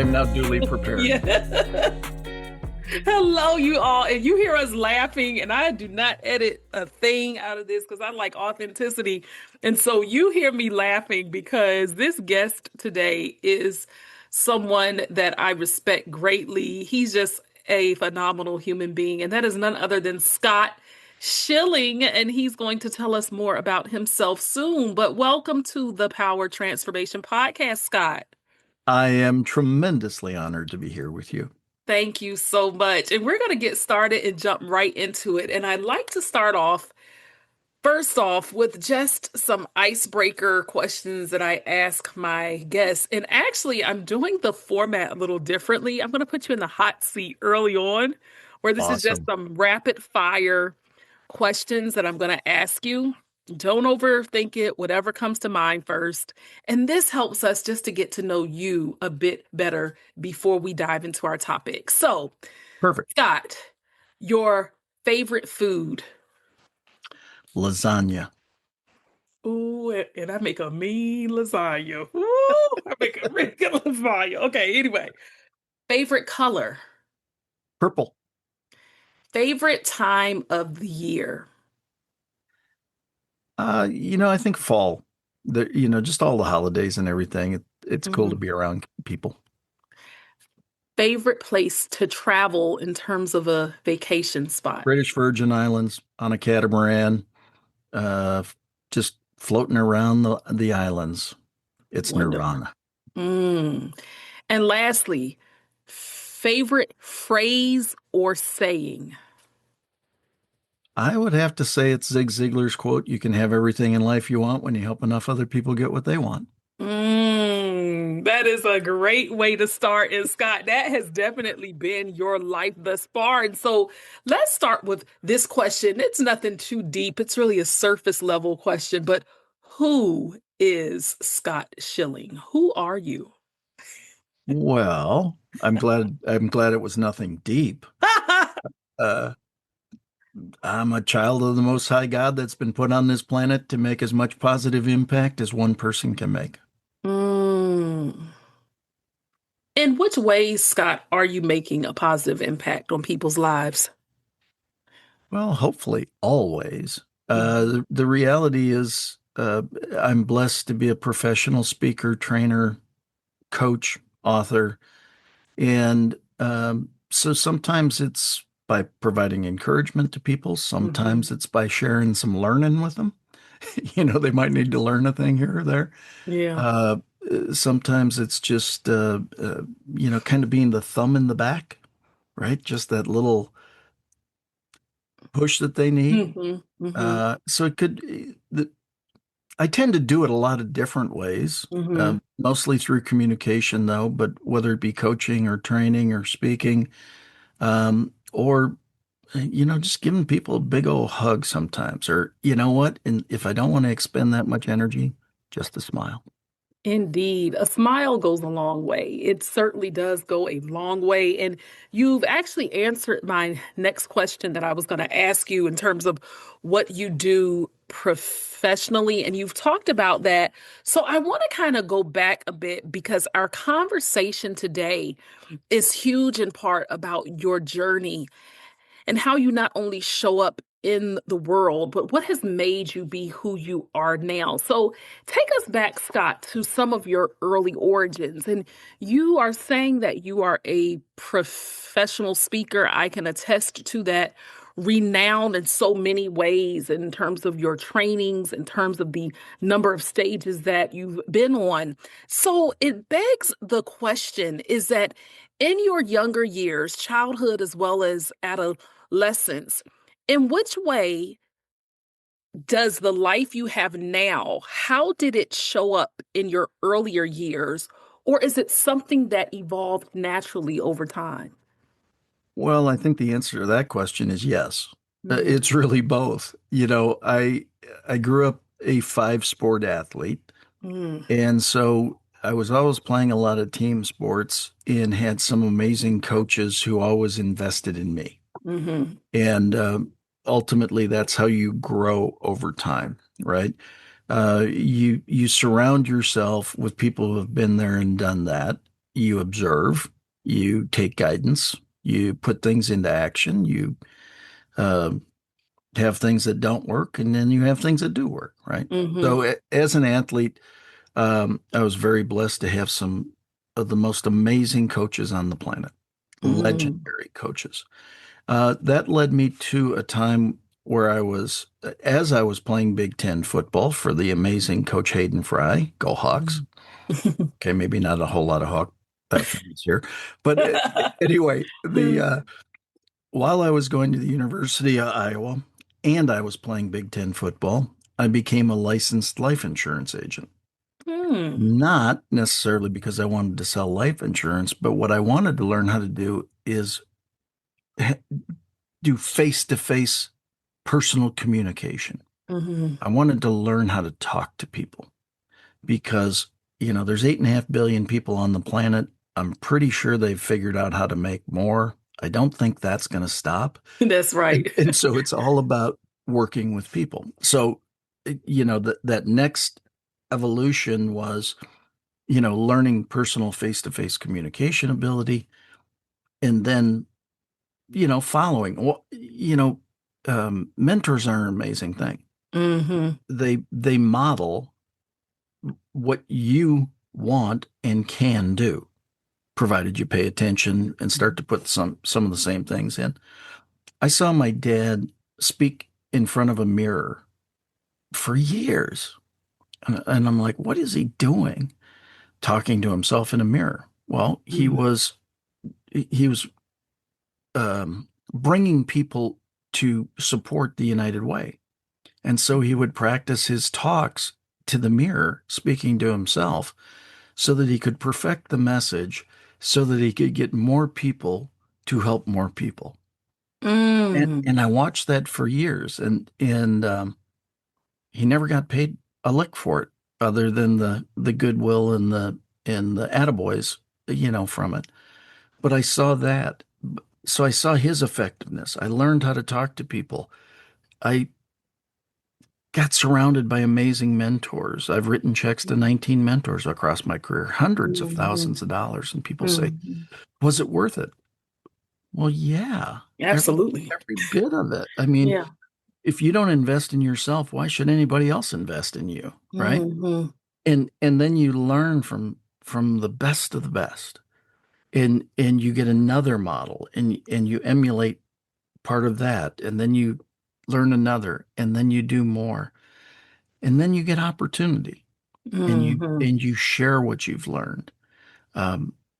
I'm now duly prepared. Yeah. Hello, you all. And you hear us laughing, and I do not edit a thing out of this because I like authenticity. And so you hear me laughing because this guest today is someone that I respect greatly. He's just a phenomenal human being, and that is none other than Scott Schilling. And he's going to tell us more about himself soon. But welcome to the Power Transformation Podcast, Scott. I am tremendously honored to be here with you. Thank you so much. And we're going to get started and jump right into it. And I'd like to start off, first off, with just some icebreaker questions that I ask my guests. And actually, I'm doing the format a little differently. I'm going to put you in the hot seat early on, where this is just Awesome. some rapid fire questions that I'm going to ask you. Don't overthink it, whatever comes to mind first. And this helps us just to get to know you a bit better before we dive into our topic. So, Perfect. Scott, your favorite food? Lasagna. Ooh, and I make a mean lasagna. Ooh, I make a really good lasagna. Okay, anyway, favorite color? Purple. Favorite time of the year? I think fall. Just all the holidays and everything. It's cool to Mhm. be around people. Favorite place to travel in terms of a vacation spot? British Virgin Islands on a catamaran, uh, just floating around the islands. It's Wonderful. nirvana. Mm. And lastly, favorite phrase or saying? I would have to say it's Zig Ziglar's quote, "You can have everything in life you want when you help enough other people get what they want." That is a great way to start. And Scott, that has definitely been your life thus far. And so let's start with this question. It's nothing too deep, it's really a surface level question. But who is Scott Schilling? Who are you? Well, I'm glad it was nothing deep. Uh, I'm a child of the Most High God that's been put on this planet to make as much positive impact as one person can make. Mm. In which ways, Scott, are you making a positive impact on people's lives? Well, hopefully, always. Mhm. The reality is, I'm blessed to be a professional speaker, trainer, coach, author, and so sometimes it's by providing encouragement to people. Mhm. Sometimes it's by sharing some learning with them. They might need to learn a thing here or there. Yeah. Uh, Sometimes it's just, kind of being the thumb in the back, right? Just that little push that they need. Hmm. Hmm. So I tend to do it a lot of different ways, Hmm. mostly through communication, though, but whether it be coaching or training or speaking, or, just giving people a big old hug sometimes, or you know what? And if I don't want to expend that much energy, just a smile. Indeed, a smile goes a long way. It certainly does go a long way. And you've actually answered my next question that I was going to ask you in terms of what you do professionally. And you've talked about that. So I want to kind of go back a bit because our conversation today is huge in part about your journey and how you not only show up in the world, but what has made you be who you are now. So take us back, Scott, to some of your early origins. And you are saying that you are a professional speaker. I can attest to that. Renowned in so many ways in terms of your trainings, in terms of the number of stages that you've been on. So it begs the question is that in your younger years, childhood as well as adolescence, in which way does the life you have now, how did it show up in your earlier years? Or is it something that evolved naturally over time? Well, I think the answer to that question is yes. Mm, It's really both. I grew up a five sport athlete, mm, and so I was always playing a lot of team sports and had some amazing coaches who always invested in me. mhm. And ultimately, that's how you grow over time, right? You surround yourself with people who have been there and done that, you observe, you take guidance, you put things into action, you uh, have things that don't work, and then you have things that do work, right? Mm-hmm. So, as an athlete, I was very blessed to have some of the most amazing coaches on the planet, Mm-hmm. legendary coaches. That led me to a time where as I was playing Big Ten football for the amazing Coach Hayden Fry, go Hawks. Okay, maybe not a whole lot of Hawk fans here, but anyway, the while I was going to the University of Iowa and I was playing Big Ten football, I became a licensed life insurance agent. Mm. Not necessarily because I wanted to sell life insurance, but what I wanted to learn how to do is do face-to-face personal communication. Mm-hmm. I wanted to learn how to talk to people because, there's 8.5 billion people on the planet. I'm pretty sure they've figured out how to make more. I don't think that's going to stop. That's And, right. and so it's all about working with people. So, that next evolution was, learning personal face-to-face communication ability and then, following. Well, mentors are an amazing thing. Mm-hmm. They model what you want and can do, provided you pay attention and start to put some of the same things in. I saw my dad speak in front of a mirror for years. And I'm like, what is he doing? Talking to himself in a mirror. Well, he was bringing people to support the United Way. And so he would practice his talks to the mirror, speaking to himself, so that he could perfect the message, so that he could get more people to help more people. And Mm-hmm. I watched that for years, and he never got paid a lick for it, other than the goodwill and the attaboys, from it. But I saw that. So I saw his effectiveness. I learned how to talk to people. I got surrounded by amazing mentors. I've written checks to 19 mentors across my career, hundreds of Mm-hmm. thousands of dollars. And people say, Mm-hmm. was it worth it? Well, yeah, Absolutely. every bit of it. I mean, Yeah. if you don't invest in yourself, why should anybody else invest in you? Right. Mm-hmm. And then you learn from the best of the best. And you get another model and you emulate part of that. And then you learn another and then you do more. And then you get opportunity and you Mm-hmm. and you share what you've learned.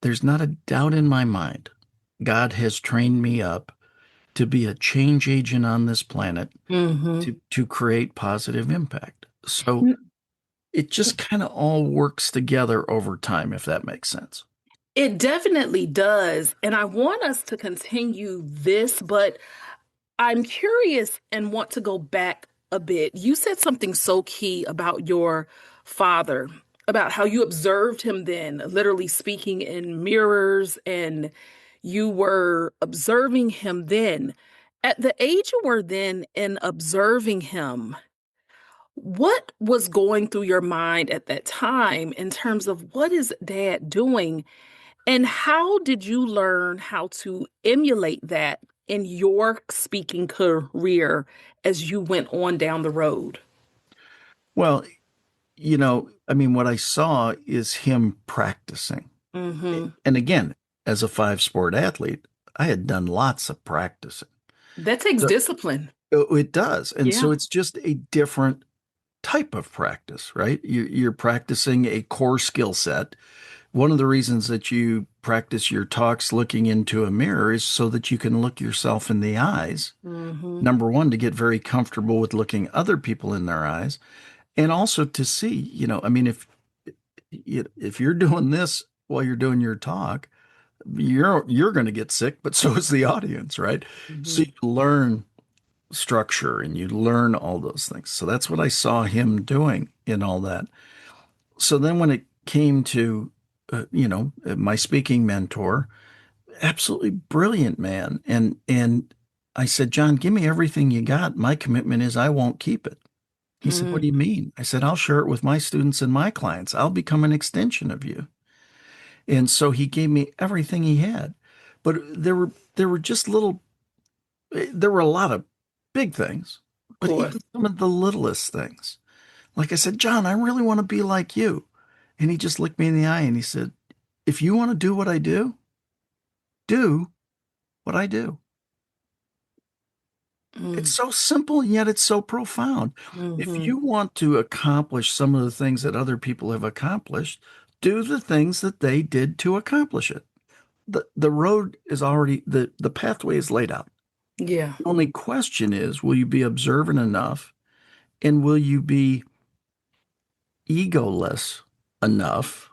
There's not a doubt in my mind. God has trained me up to be a change agent on this planet Mm-hmm. to create positive impact. So it just kind of all works together over time, if that makes sense. It definitely does. And I want us to continue this, but I'm curious and want to go back a bit. You said something so key about your father, about how you observed him then, literally speaking in mirrors, and you were observing him then. At the age you were then in observing him, what was going through your mind at that time in terms of what is dad doing? And how did you learn how to emulate that in your speaking career as you went on down the road? Well, I mean, what I saw is him practicing. Hmm. And again, as a five-sport athlete, I had done lots of practicing. That takes So discipline. it does. And so Yeah. it's just a different type of practice, right? You're practicing a core skill set. One of the reasons that you practice your talks looking into a mirror is so that you can look yourself in the eyes. Hmm. Number one, to get very comfortable with looking other people in their eyes, and also to see, I mean, if you're doing this while you're doing your talk, you're going to get sick, but so is the audience, right? So Hmm. you learn structure and you learn all those things. So that's what I saw him doing in all that. So then when it came to, my speaking mentor, absolutely brilliant man. And I said, John, give me everything you got. My commitment is I won't keep it. He said, what do you Hmm. mean? I said, I'll share it with my students and my clients. I'll become an extension of you. And so he gave me everything he had. But there were just little there were a lot of big things, Of but course. even some of the littlest things. Like I said, John, I really want to be like you. And he just looked me in the eye and he said, if you want to do what I do what I do. It's Mm, so simple and yet it's so profound. If hmm. you want to accomplish some of the things that other people have accomplished, do the things that they did to accomplish it. The road is already the pathway is laid out. Yeah. The only question is, will you be observant enough and will you be egoless enough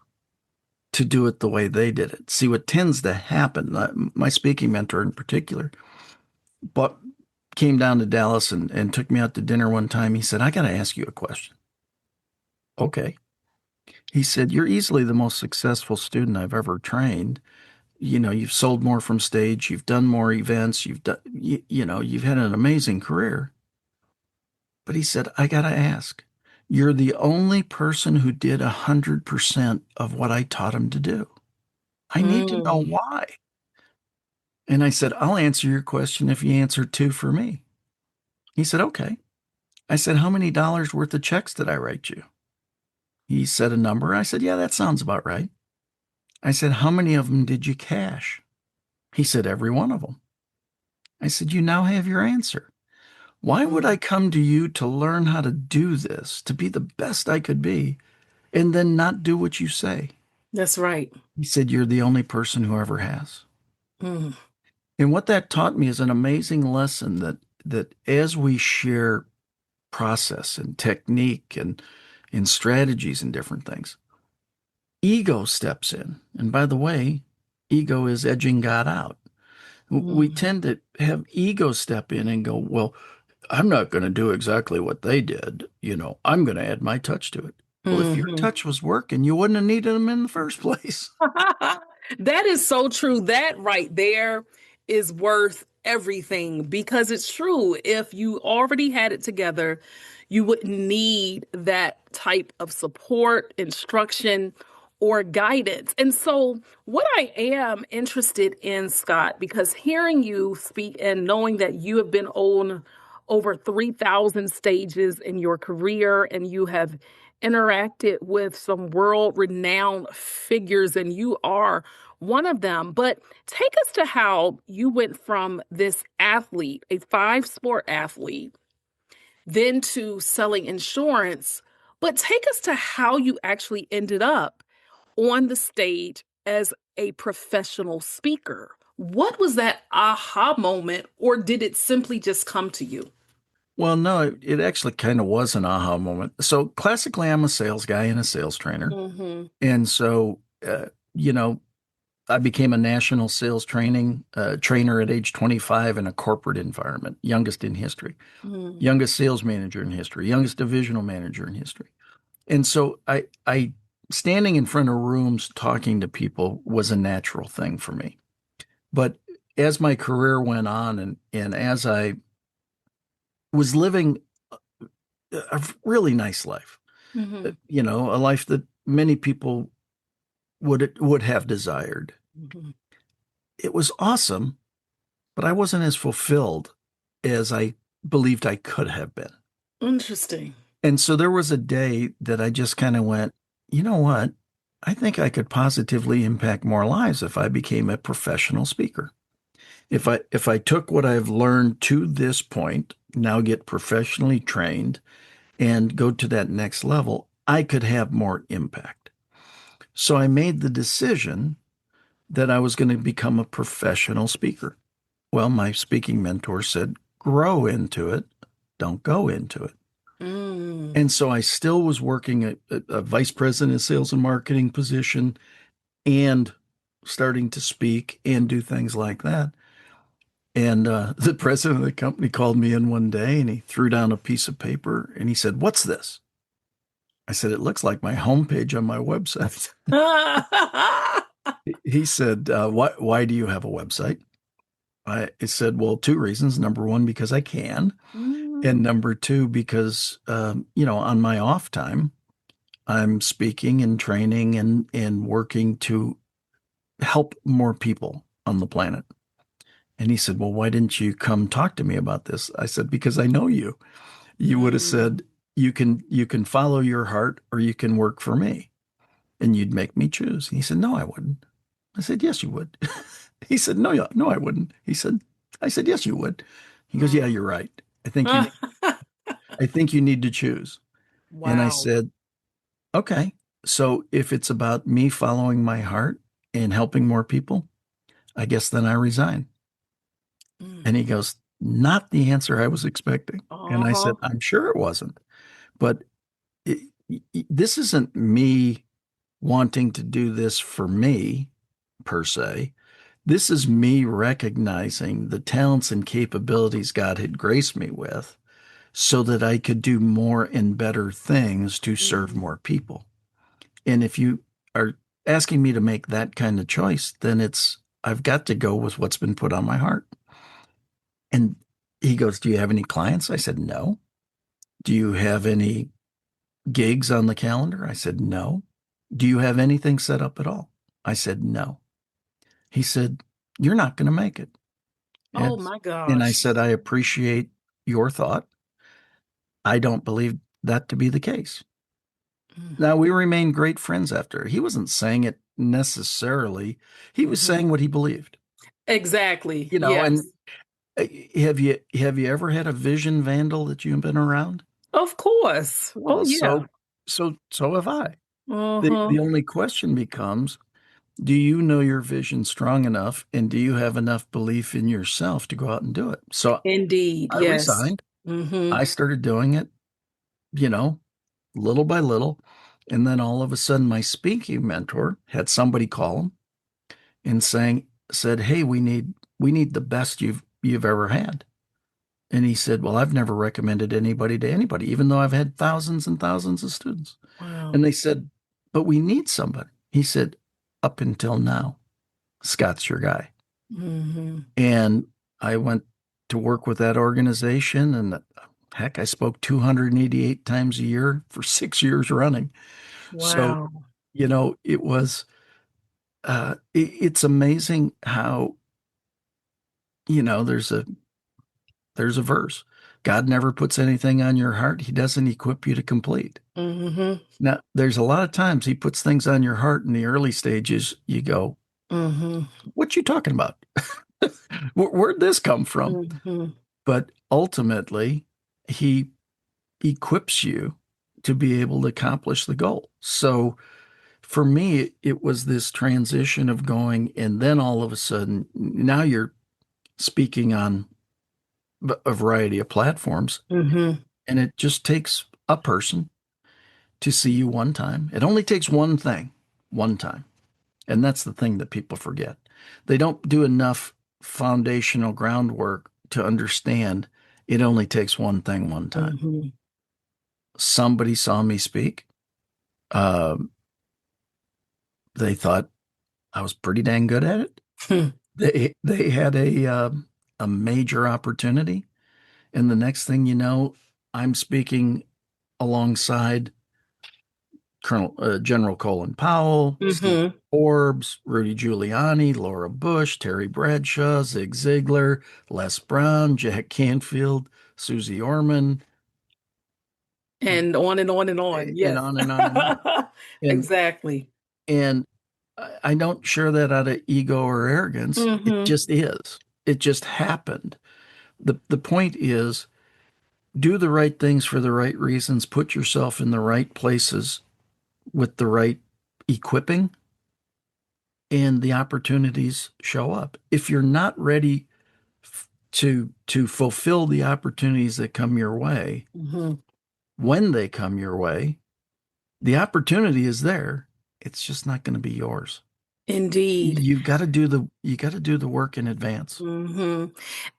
to do it the way they did it? See, what tends to happen, my speaking mentor in particular, but came down to Dallas and took me out to dinner one time. He said, I got to ask you a question. Okay. He said, you're easily the most successful student I've ever trained. You've sold more from stage, you've done more events, you've had an amazing career. But he said, I got to ask, you're the only person who did 100% of what I taught him to do. I need to know Mm, why. And I said, I'll answer your question if you answer two for me. He said, okay. I said, how many dollars worth of checks did I write you? He said a number. I said, yeah, that sounds about right. I said, how many of them did you cash? He said, every one of them. I said, you now have your answer. Why would I mm. come to you to learn how to do this, to be the best I could be, and then not do what you say? That's right. He said, you're the only person who ever has. Mm, And what that taught me is an amazing lesson that as we share process and technique and strategies and different things, ego steps in. And by the way, ego is edging God out. We mm, tend to have ego step in and go, well, I'm not going to do exactly what they did. I'm going to add my touch to it. Well, if your hmm. touch was working, you wouldn't have needed them in the first place. That is so true. That right there is worth everything because it's true. If you already had it together, you wouldn't need that type of support, instruction, or guidance. And so, what I am interested in, Scott, because hearing you speak and knowing that you have been on over 3,000 stages in your career and you have interacted with some world renowned figures, and you are one of them. But take us to how you went from this athlete, a five-sport athlete, then to selling insurance. But take us to how you actually ended up on the stage as a professional speaker. What was that aha moment, or did it simply just come to you? Well, no, it actually kind of was an aha moment. So classically, I'm a sales guy and a sales trainer. Mm-hmm. And so, you know, I became a national sales training trainer at age 25 in a corporate environment, youngest in history, Mm-hmm. youngest sales manager in history, youngest divisional manager in history. And so I standing in front of rooms talking to people was a natural thing for me. But as my career went on and as I was living a really nice life, Mm-hmm. a life that many people would have desired. Mm-hmm. It was awesome, but I wasn't as fulfilled as I believed I could have been. Interesting. And so there was a day that I just kind of went, you know what? I think I could positively impact more lives if I became a professional speaker. If I took what I've learned to this point, now get professionally trained and go to that next level, I could have more impact. So I made the decision that I was going to become a professional speaker. Well, my speaking mentor said, grow into it, don't go into it. Mm. And so I still was working a vice president of sales and marketing position and starting to speak and do things like that. And the president of the company called me in one day and he threw down a piece of paper and he said, what's this? I said, it looks like my homepage on my website. He said, why do you have a website? I said, well, two reasons. Number one, because I can. Mm. And number two, because, on my off time, I'm speaking and training and working to help more people on the planet. And he said, well, why didn't you come talk to me about this? I said, because I know you. You would have Mm. said, you can follow your heart or you can work for me. And you'd make me choose. And he said, no, I wouldn't. I said, yes, you would. He said, no, no, I wouldn't. I said, yes, you would. He goes, yeah, you're right. I think you need to choose. And I Wow. said, okay. So if it's about me following my heart and helping more people, I guess then I resign. Mm. And he goes, not the answer I was expecting. And I Uh-huh. said, I'm sure it wasn't. But it, this isn't me wanting to do this for me per se. This is me recognizing the talents and capabilities God had graced me with so that I could do more and better things to serve Mm. more people. And if you are asking me to make that kind of choice, then I've got to go with what's been put on my heart. And he goes, do you have any clients? I said, no. Do you have any gigs on the calendar? I said, no. Do you have anything set up at all? I said, no. He said, you're not going to make it. Oh It's, my and I gosh. said, I appreciate your thought. I don't believe that to be the case. Now, we remained great friends after. He wasn't saying it necessarily. He was Mm-hmm. saying what he believed, Exactly. you know, and Yes. have you ever had a vision vandal that you've been around? Of course. Oh Well, yeah. so have I. Uh-huh. The only question becomes, do you know your vision strong enough and do you have enough belief in yourself to go out and do it? So Indeed. I Yes. resigned. Mm-hmm. I started doing it, you know, little by little. And then all of a sudden, my speaking mentor had somebody call him and said, "Hey, we need the best you've ever had." And he said, "Well, I've never recommended anybody to anybody, even though I've had thousands and thousands of students." Wow. And they said, "But we need somebody." He said, "Up until now, Scott's your guy." Mm-hmm. And I went to work with that organization, and heck, I spoke 288 times a year for 6 years running. So, Wow. it was, it's amazing how, there's a verse. God never puts anything on your heart he doesn't equip you to complete. Mm-hmm. Now, there's a lot of times he puts things on your heart in the early stages. You go, Mm-hmm. what you talking about? Where'd this come from? Mm-hmm. But ultimately, he equips you to be able to accomplish the goal. So for me, it was this transition of going, and then all of a sudden, now you're speaking on a variety of platforms, Mm-hmm. and it just takes a person to see you one time. It only takes one thing, one time. And that's the thing that people forget. They don't do enough foundational groundwork to understand it only takes one thing, one time. Mm-hmm. Somebody saw me speak. Um, they thought I was pretty dang good at it. They had a major opportunity, and the next thing you know, I'm speaking alongside General Colin Powell, Steve Mm-hmm. Forbes, Rudy Giuliani, Laura Bush, Terry Bradshaw, Zig Ziglar, Les Brown, Jack Canfield, Susie Orman, And on and on and on. and Yes. on and on and on. And Exactly. and I don't share that out of ego or arrogance. It Mm-hmm. just is. It just happened. The point is do the right things for the right reasons, put yourself in the right places with the right equipping, and the opportunities show up. If you're not ready to fulfill the opportunities that come your way, Mm-hmm. when they come your way, the opportunity is there. It's just not going to be yours. Indeed. You got to do the work in advance. Hmm.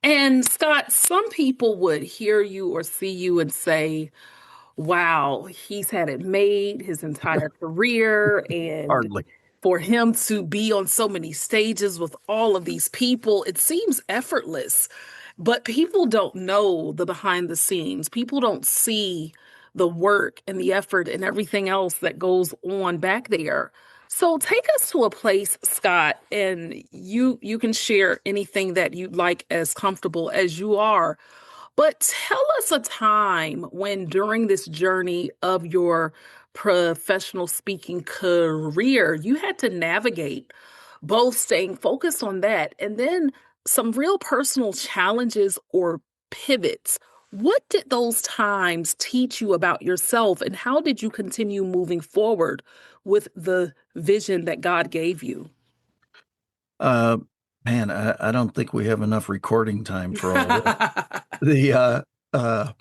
And Scott, some people would hear you or see you and say, wow, he's had it made his entire career. And Hardly. for him to be on so many stages with all of these people, it seems effortless. But people don't know the behind the scenes. People don't see the work and the effort and everything else that goes on back there. So take us to a place, Scott, and you can share anything that you'd like as comfortable as you are. But tell us a time when during this journey of your professional speaking career, you had to navigate both staying focused on that and then some real personal challenges or pivots. What did those times teach you about yourself, and how did you continue moving forward with the vision that God gave you? Uh, Man, I don't think we have enough recording time for all this. The uh,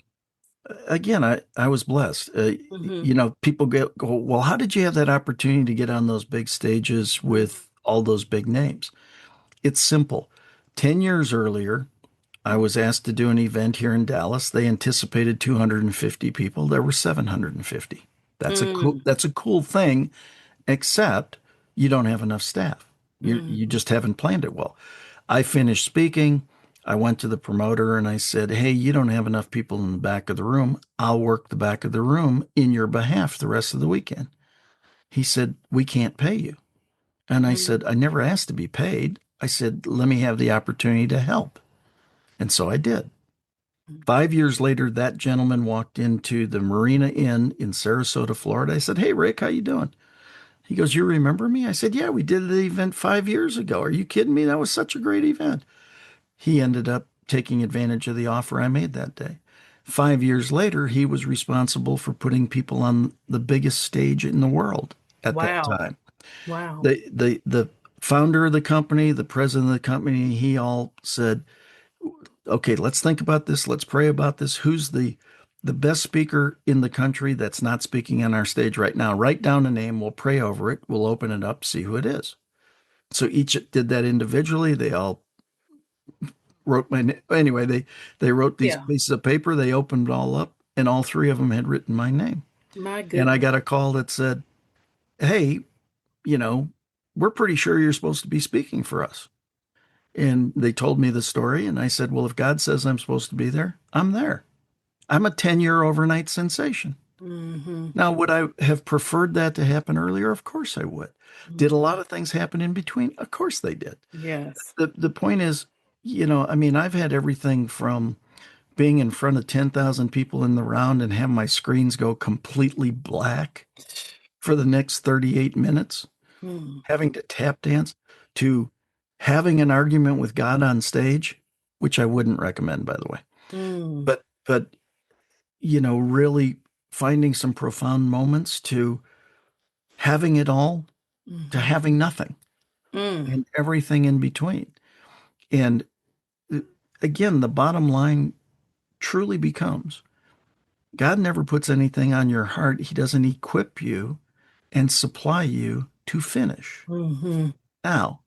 Again, I was blessed. Hmm. People go, well, how did you have that opportunity to get on those big stages with all those big names? It's simple. 10 years earlier, I was asked to do an event here in Dallas. They anticipated 250 people. There were 750. Mm, That's a cool thing, except you don't have enough staff. You mm, just haven't planned it well. I finished speaking. I went to the promoter and I said, "Hey, you don't have enough people in the back of the room. I'll work the back of the room in your behalf the rest of the weekend." He said, "We can't pay you." And I mm, said, "I never asked to be paid." I said, "Let me have the opportunity to help." And so I did. 5 years later, that gentleman walked into the Marina Inn in Sarasota, Florida. I said, "Hey, Rick, how you doing?" He goes, "You remember me?" I said, "Yeah, we did the event 5 years ago. Are you kidding me? That was such a great event." He ended up taking advantage of the offer I made that day. 5 years later, he was responsible for putting people on the biggest stage in the world at that wow. time. Wow. The founder of the company, the president of the company, he all said, "Okay, let's think about this. Let's pray about this. Who's the best speaker in the country that's not speaking on our stage right now? Write down a name. We'll pray over it. We'll open it up, see who it is." So each did that individually. They all wrote my name. Anyway, they wrote these Yeah. pieces of paper. They opened it all up, and all three of them had written my name. My And I goodness. got a call that said, "Hey, you know, we're pretty sure you're supposed to be speaking for us." And they told me the story, and I said, "Well, if God says I'm supposed to be there, I'm there." I'm a 10-year overnight sensation. Hmm. Now, would I have preferred that to happen earlier? Of course I would. Did a lot Hmm. of things happen in between? Of course they did. Yes. The point is, I mean, I've had everything from being in front of 10,000 people in the round and have my screens go completely black for the next 38 minutes, Mm, having to tap dance, to having an argument with God on stage, which I wouldn't recommend, by the way. mm, But really finding some profound moments, to having it all, to mhm, having nothing, mm, and everything in between. And uh, again, the bottom line truly becomes God never puts anything on your heart. He doesn't equip you and supply you to finish. mhm. Now,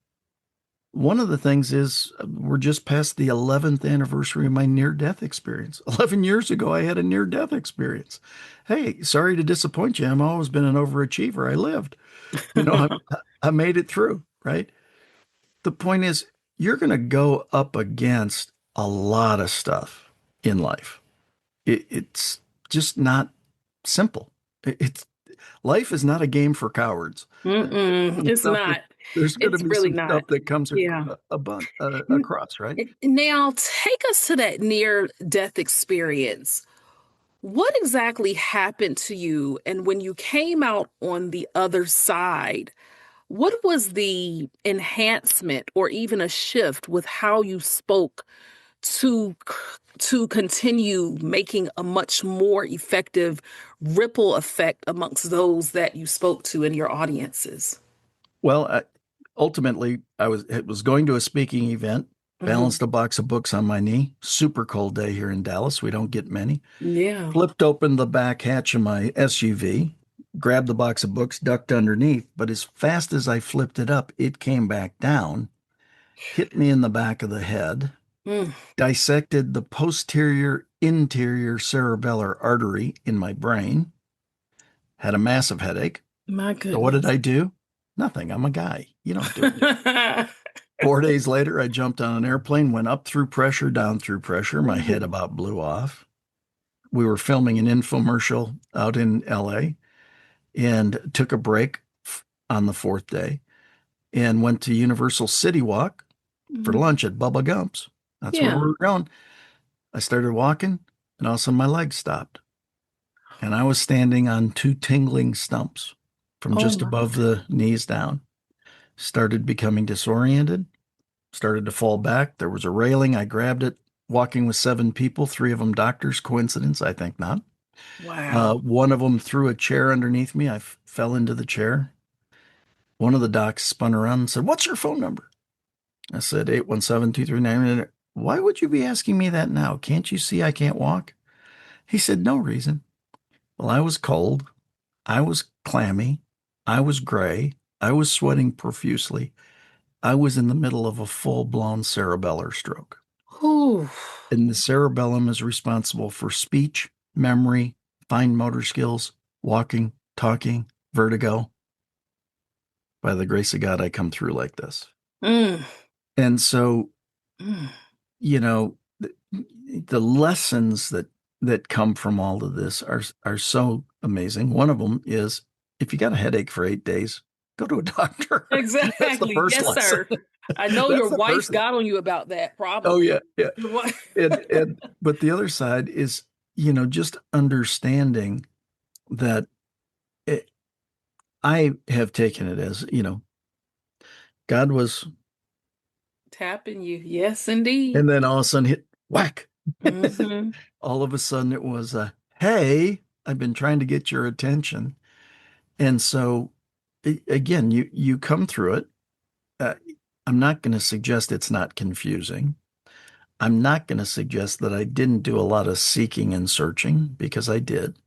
one of the things is we're just past the 11th anniversary of my near death experience. 11 years ago, I had a near death experience. Hey, sorry to disappoint you. I've always been an overachiever. I lived, I made it through, right? The point is, you're going to go up against a lot of stuff in life. It's just not simple. It's Life is not a game for cowards. Mm-mm, Some it's stuff not. there's going to It's be really some not. stuff that comes Yeah. N- across, right? Now, take us to that near death experience. What exactly happened to you? And when you came out on the other side, what was the enhancement or even a shift with how you spoke to to continue making a much more effective ripple effect amongst those that you spoke to in your audiences? Well, ultimately, it was going to a speaking event, Hmm. balanced a box of books on my knee. Super cold day here in Dallas. We don't get many. Yeah. Flipped open the back hatch of my SUV, grabbed the box of books, ducked underneath, but as fast as I flipped it up, it came back down, hit me in the back of the head, Mm, dissected the posterior interior cerebellar artery in my brain, had a massive headache. my So what did goodness. I do? Nothing. I'm a guy. You don't do anything. 4 days later, I jumped on an airplane, went up through pressure, down through pressure. My head Ooh. about blew off. We were filming an infomercial out in LA and took a break on the fourth day and went to Universal City Walk for Mhm. lunch at Bubba Gump's. That's where we Yeah. were going. I started walking, and all of a sudden my legs stopped. And I was standing on two tingling stumps from Oh just my. above the knees down. Started becoming disoriented, started to fall back. There was a railing. I grabbed it, walking with seven people, three of them doctors. Coincidence? I think not. Wow. One of them threw a chair underneath me. I fell into the chair. One of the docs spun around and said, "What's your phone number?" I said, 817-239. Why would you be asking me that now? Can't you see I can't walk? He said, no reason. Well, I was cold. I was clammy. I was gray. I was sweating profusely. I was in the middle of a full-blown cerebellar stroke. Whew. And the cerebellum is responsible for speech, memory, fine motor skills, walking, talking, vertigo. By the grace of God, I come through like this. Mm. And so, Mm. you know, the lessons that come from all of this are so amazing. One of them is if you got a headache for 8 days, go to a doctor. That's the Exactly. first Yes, lesson. sir. I know That's your the wife first lesson. got on you about that, Oh probably. yeah, yeah. Your wife. And but the other side is, just understanding that it, I have taken it as, God was, Tapping you. Yes, indeed. and then all of a sudden hit whack. Hmm. All of a sudden it was a, hey, I've been trying to get your attention. And so again, you come through it. Uh, I'm not going to suggest it's not confusing. I'm not going to suggest that I didn't do a lot of seeking and searching because I did.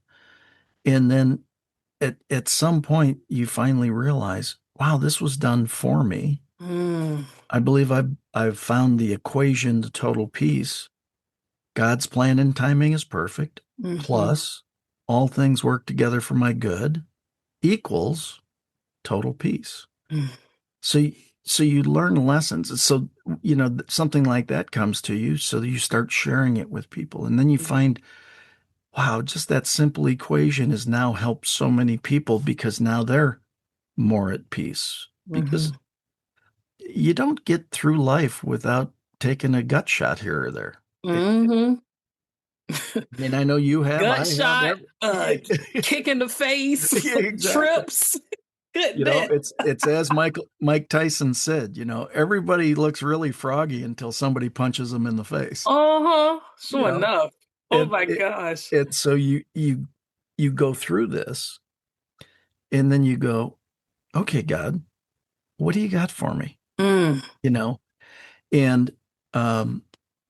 And then at some point you finally realize, wow, this was done for me. Mm. I believe I've found the equation to total peace. God's plan and timing is perfect. Hmm. Plus, all things work together for my good equals total peace. Mm. So so you learn lessons. So something like that comes to you, so you start sharing it with people, and then you find, wow, just that simple equation has now helped so many people because now they're more at peace. Because Hmm. you don't get through life without taking a gut shot here or there. Hmm. I mean, I know you have, Gut I have. shot, Yeah, kick in the face, yeah, exactly. trips. Goodness. It's as Mike Tyson said, everybody looks really froggy until somebody punches them in the face. Uh-huh. You Sure know, enough. Oh and my it, gosh. and so you go through this, and then you go, okay, God, what do you got for me? Mm. You know, and um,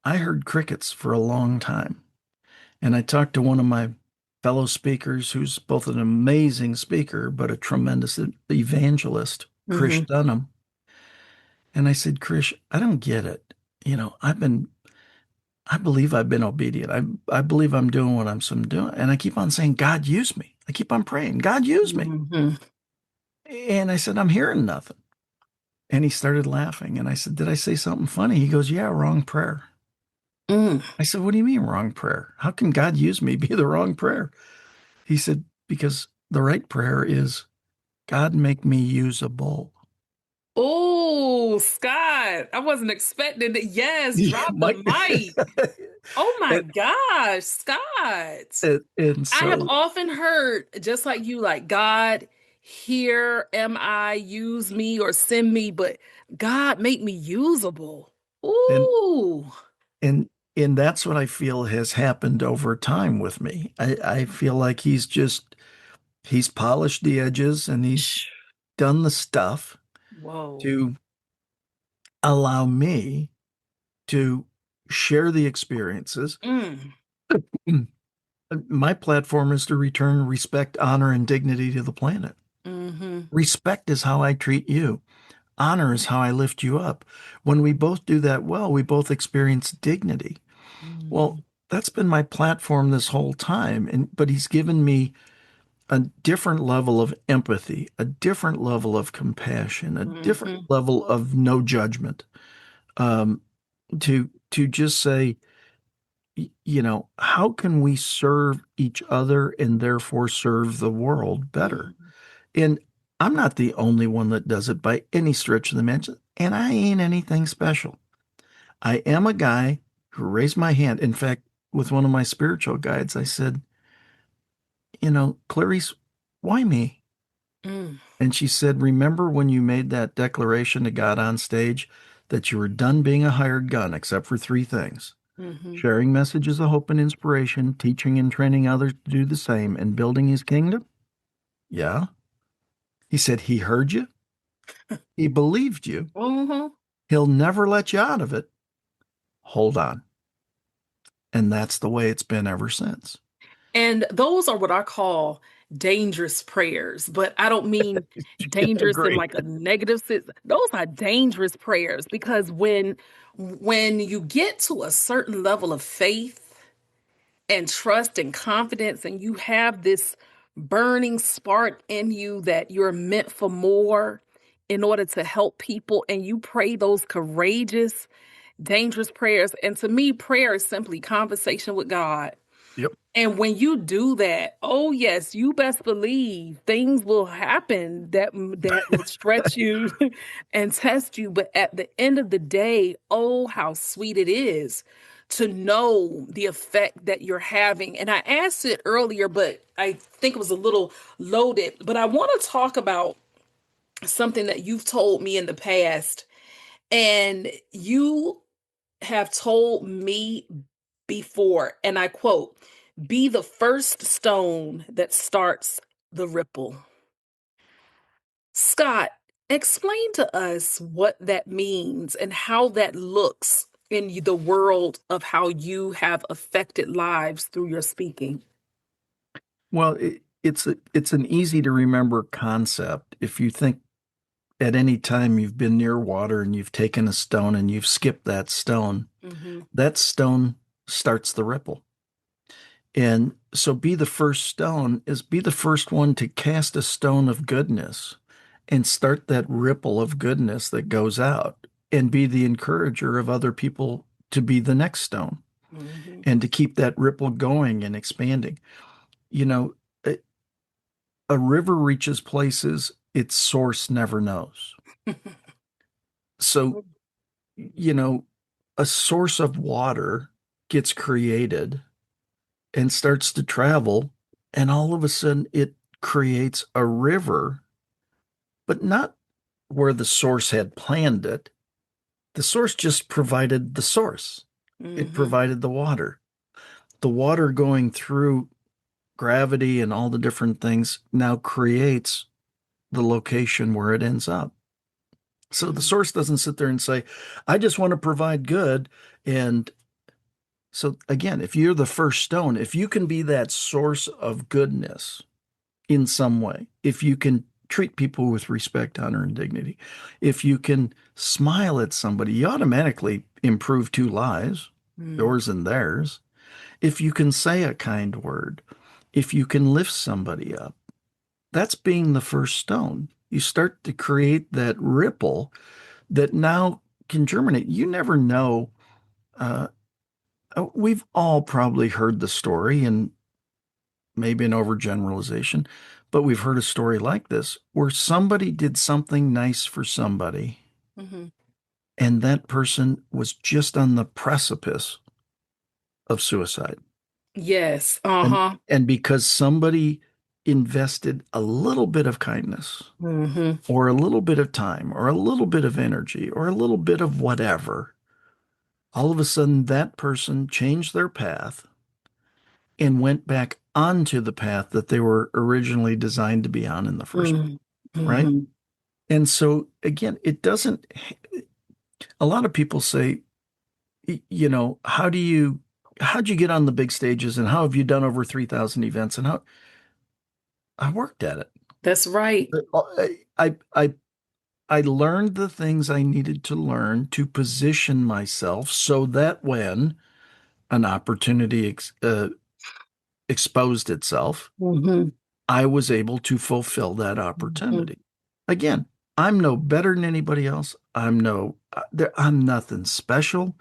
I heard crickets for a long time, and I talked to one of my fellow speakers who's both an amazing speaker but a tremendous evangelist, Krish Hmm. Dunham. And I said, Krish, I don't get it. I believe I've been obedient. I believe I'm doing what I'm some doing. And I keep on saying, God, use me. I keep on praying, God, use me. Hmm. And I said, I'm hearing nothing. And he started laughing. And I said, did I say something funny? He goes, yeah, wrong prayer. Mm. I said, what do you mean wrong prayer? How can God use me be the wrong prayer? He said, because the right prayer is, God, make me usable. Oh, Scott. I wasn't expecting that. Yes, Yeah, drop the Mike. mic. Oh my and, gosh, Scott. and I have so, often heard, just like you, like, God, here am I, use me or send me, but God, make me usable. and Ooh. And and that's what I feel has happened over time with me. I feel like he's polished the edges and he's done the stuff Whoa. to allow me to share the experiences. Mm. My platform is to return respect, honor, and dignity to the planet. Hmm. Respect is how I treat you. Honor is how I lift you up. When we both do that well, we both experience dignity. Well, Hmm. that's been my platform this whole time. But he's given me a different level of empathy, a different level of compassion, a different Hmm. level of no judgment. Um, to just say, how can we serve each other and therefore serve the world better? Hmm. And I'm not the only one that does it by any stretch of the imagination, and I ain't anything special. I am a guy who raised my hand. In fact, with one of my spiritual guides, I said, Clarice, why me? Mm, And she said, remember when you made that declaration to God on stage that you were done being a hired gun, except for three things: hmm. sharing messages of hope and inspiration, teaching and training others to do the same, and building his kingdom? Yeah. He said, he heard you, he believed you, Hmm. he'll never let you out of it. Hold on. And that's the way it's been ever since. And those are what I call dangerous prayers, but I don't mean Yeah, dangerous in agree. like a negative sense. Those are dangerous prayers because when you get to a certain level of faith and trust and confidence, and you have this burning spark in you that you're meant for more in order to help people, and you pray those courageous, dangerous prayers. And to me, prayer is simply conversation with God. Yep. And when you do that, oh yes, you best believe things will happen that will stretch you and test you. But at the end of the day, oh how sweet it is to know the effect that you're having. And I asked it earlier, but I think it was a little loaded. But I want to talk about something that you've told me in the past. And you have told me before, and I quote, be the first stone that starts the ripple. Scott, explain to us what that means and how that looks in the world of how you have affected lives through your speaking. Well, it's an easy to remember concept. If you think at any time you've been near water and you've taken a stone and you've skipped Hmm. that stone starts the ripple. And so be the first stone is be the first one to cast a stone of goodness and start that ripple of goodness that goes out and be the encourager of other people to be the next stone Hmm. and to keep that ripple going and expanding. You know, a river reaches places its source never knows. So, you know, a source of water gets created and starts to travel, and all of a sudden it creates a river, but not where the source had planned it. The source just provided the source, it Hmm. provided the water. The water going through gravity and all the different things now creates the location where it ends up. So the Hmm. source doesn't sit there and say, I just want to provide good. And so, again, if you're the first stone, if you can be that source of goodness in some way, if you can treat people with respect, honor, and dignity, if you can smile at somebody, you automatically improve two lives, yours and theirs. If you can say a kind word, if you can lift somebody up, that's being the first stone. You start to create that ripple that now can germinate. You never know. Uh, we've all probably heard the story, and maybe an overgeneralization, but we've heard a story like this where somebody did something nice for somebody, Hmm. and that person was just on the precipice of suicide. Yes. And Uh-huh. and because somebody invested a little bit of kindness Hmm. or a little bit of time or a little bit of energy or a little bit of whatever, all of a sudden that person changed their path and went back onto the path that they were originally designed to be on in the first place, Hmm. right? Hmm. And so again, it doesn't, a lot of people say, how'd you get on the big stages and how have you done over 3,000 events and how I worked at it. That's right. I learned the things I needed to learn to position myself so that when an opportunity exposed itself, Hmm. I was able to fulfill that Hmm. opportunity. Again, I'm no better than anybody else. I'm nothing special.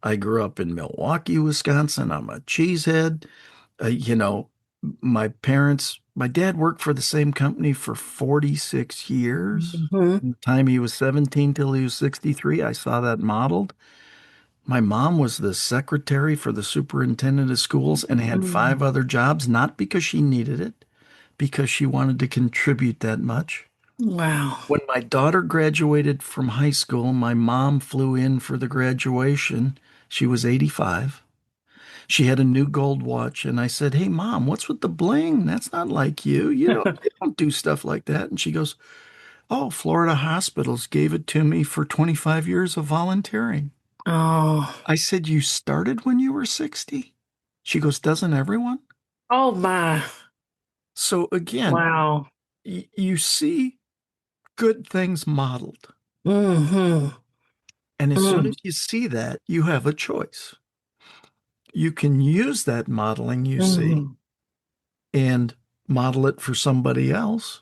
I grew up in Milwaukee, Wisconsin. I'm a cheesehead. You know, my parents My dad worked for the same company for 46 years. Hmm. From the time he was 17 till he was 63, I saw that modeled. My mom was the secretary for the superintendent of schools and had five other jobs, not because she needed it, because she wanted to contribute that much. Wow. When my daughter graduated from high school, my mom flew in for the graduation. She was 85. She had a new gold watch, and I said, "Hey, Mom, what's with the bling? That's not like you. You don't do stuff like that." And she goes, "Oh, Florida hospitals gave it to me for 25 years of volunteering." Oh, I said, "You started when you were 60?" She goes, "Doesn't everyone?" oh my. So again, Wow. you see good things modeled. Hmm. And as soon Mm. as you see that, you have a choice. You can use that modeling you see Hmm. and model it for somebody else,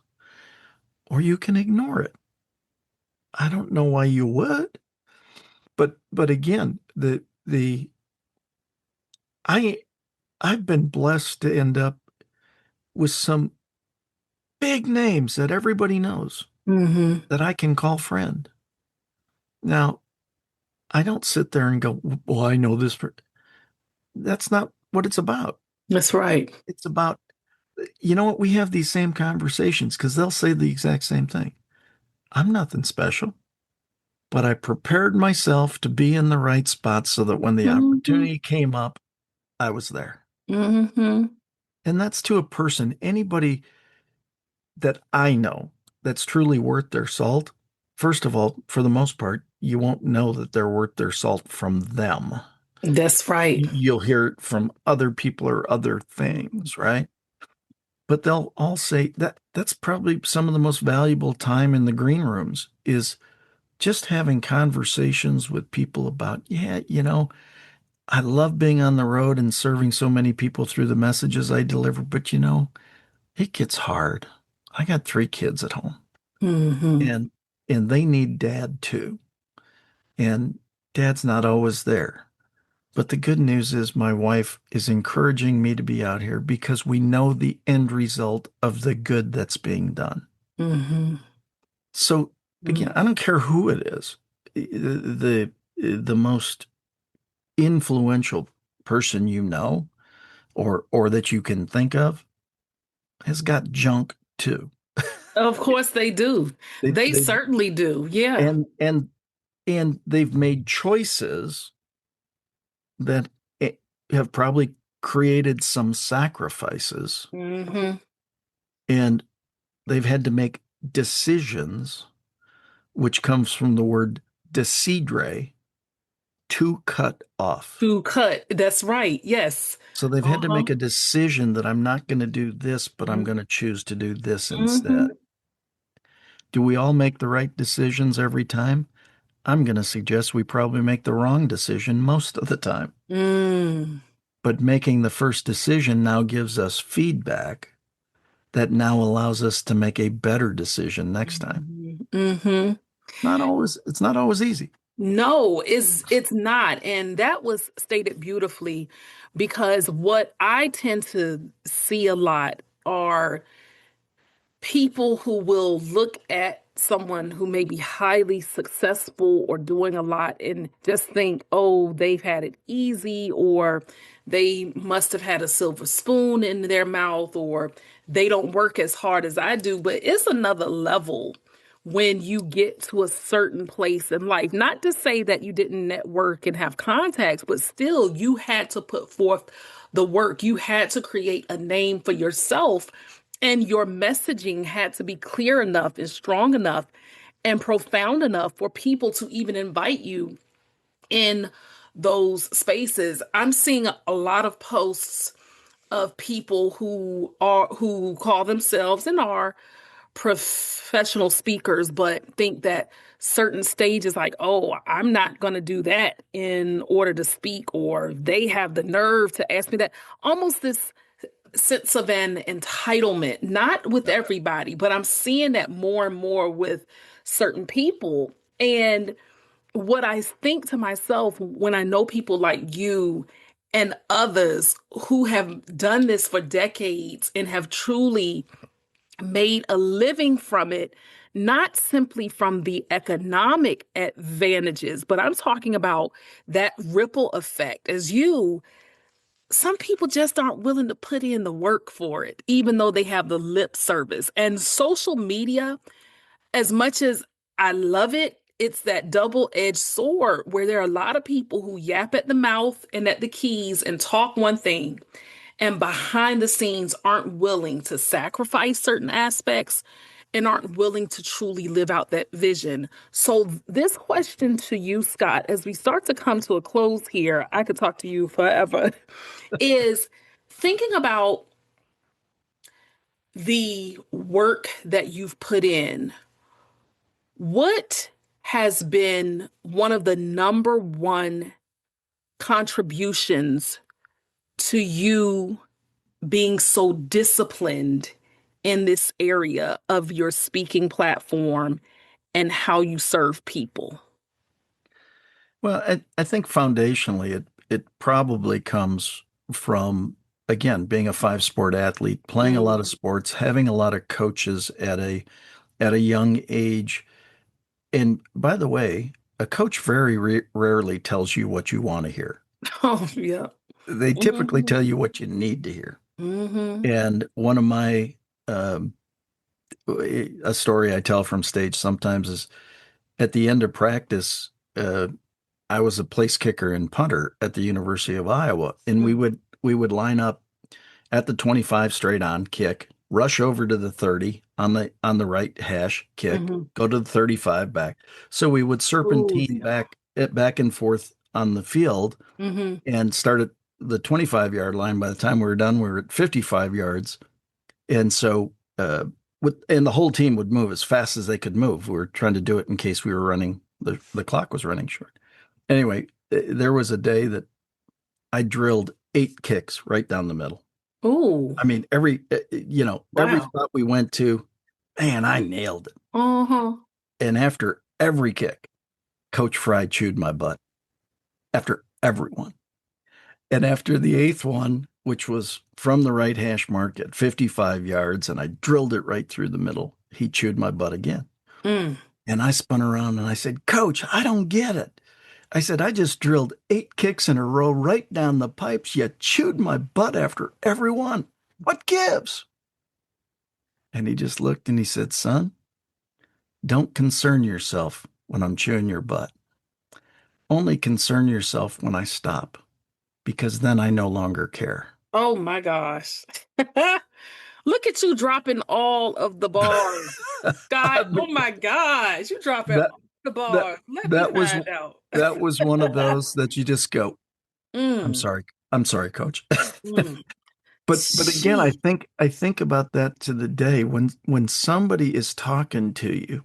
or you can ignore it. I don't know why you would, but again, the I I've been blessed to end up with some big names that everybody knows Hmm. that I can call friend. Now, I don't sit there and go, "Well, I know this." That's not what it's about. That's right. It's about, you know what? We have these same conversations because they'll say the exact same thing. I'm nothing special, but I prepared myself to be in the right spot so that when the Hmm. opportunity came up, I was there. Hmm. And that's to a person, anybody that I know that's truly worth their salt. First of all, for the most part, you won't know that they're worth their salt from them. That's right. You'll hear it from other people or other things, right? But they'll all say that that's probably some of the most valuable time in the green rooms is just having conversations with people about, yeah, I love being on the road and serving so many people through the messages I deliver, but it gets hard. I got three kids at home Hmm. and they need dad too. And dad's not always there. But the good news is my wife is encouraging me to be out here because we know the end result of the good that's being done. Hmm. So again, I don't care who it is. The most influential person you know or that you can think of has got junk too. Of course they do. They They they certainly do. Yeah. and and and they've made choices that have probably created some sacrifices Hmm. and they've had to make decisions, which comes from the word decidere, to cut off. To cut. That's right. Yes. So they've had to Uh-huh. make a decision that I'm not going to do this, but I'm going to choose to do this instead. Hmm. Do we all make the right decisions every time? I'm going to suggest we probably make the wrong decision most of the time. Mm. But making the first decision now gives us feedback that now allows us to make a better decision next time. Hmm. It's not always easy. No, it's not. And that was stated beautifully because what I tend to see a lot are people who will look at someone who may be highly successful or doing a lot and just think, oh, they've had it easy, or they must have had a silver spoon in their mouth, or they don't work as hard as I do. But it's another level when you get to a certain place in life. Not to say that you didn't network and have contacts, but still, you had to put forth the work. You had to create a name for yourself, and your messaging had to be clear enough and strong enough and profound enough for people to even invite you in those spaces. I'm seeing a lot of posts of people who call themselves and are professional speakers, but think that certain stages, like, oh, I'm not going to do that in order to speak, or they have the nerve to ask me that. Almost this sense of an entitlement, not with everybody, but I'm seeing that more and more with certain people. And what I think to myself when I know people like you and others who have done this for decades and have truly made a living from it, not simply from the economic advantages, but I'm talking about that ripple effect. Some people just aren't willing to put in the work for it, even though they have the lip service. And social media, as much as I love it, it's that double-edged sword where there are a lot of people who yap at the mouth and at the keys and talk one thing, and behind the scenes aren't willing to sacrifice certain aspects and aren't willing to truly live out that vision. So, this question to you, Scott, as we start to come to a close here, I could talk to you forever, is thinking about the work that you've put in. What has been one of the number one contributions to you being so disciplined in this area of your speaking platform and how you serve people? Well, I think foundationally, it probably comes from, again, being a five sport athlete, playing a lot of Mm. sports, having a lot of coaches at a young age. And by the way, a coach very rarely tells you what you want to hear. Oh, yeah. They typically Hmm. tell you what you need to hear. Hmm. And one of my um, a story I tell from stage sometimes is at the end of practice. I was a place kicker and punter at the University of Iowa, and we would line up at the 25 straight on kick, rush over to the 30 on the right hash kick, Hmm. go to the 35 back. So we would Oh, serpentine yeah. back and forth on the field Hmm. and start at the 25-yard line. By the time we were done, we were at 55 yards. And so and the whole team would move as fast as they could move. We were trying to do it in case we were running the clock was running short. Anyway, there was a day that I drilled 8 kicks right down the middle. Oh, I mean, every wow. spot we went to, man, I nailed it. Uh-huh. And after every kick, Coach Fry chewed my butt after every one. And after the eighth one, which was from the right hash mark at 55 yards, and I drilled it right through the middle, he chewed my butt again. Mm. And I spun around and I said, Coach, I don't get it. I said, I just drilled 8 kicks in a row right down the pipes. You chewed my butt after every one. What gives? And he just looked and he said, Son, don't concern yourself when I'm chewing your butt. Only concern yourself when I stop, because then I no longer care. Oh my gosh. Look at you dropping all of the bars. I Scott, oh mean, my gosh, you dropping that all the that bars. Let me that was find out. that was one of those that you just go, I'm Mm, sorry. I'm sorry, coach. mm. But again, I She. think I think about that to the day when somebody is talking to you,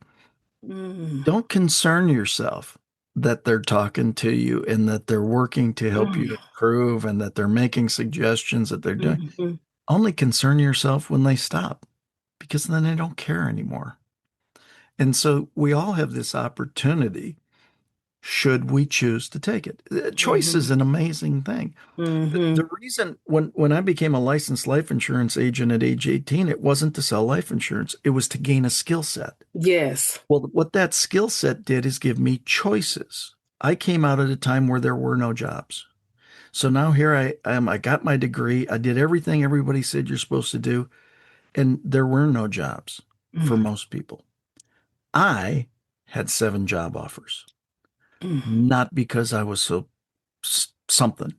Mm, don't concern yourself that they're talking to you and that they're working to help mm, you improve and that they're making suggestions that they're doing. mm, Only concern yourself when they stop because then they don't care anymore. And so we all have this opportunity should we choose to take it. Choice mm, is an amazing thing. The mm. reason when I became a licensed life insurance agent at age 18, it wasn't to sell life insurance, it was to gain a skill set. Yes. Well, what that skill set did is give me choices. I came out at a time where there were no jobs. So now here I am. I got my degree. I did everything everybody said you're supposed to do, and there were no jobs for Mm, most people. I had 7 job offers, mm, not because I was so something.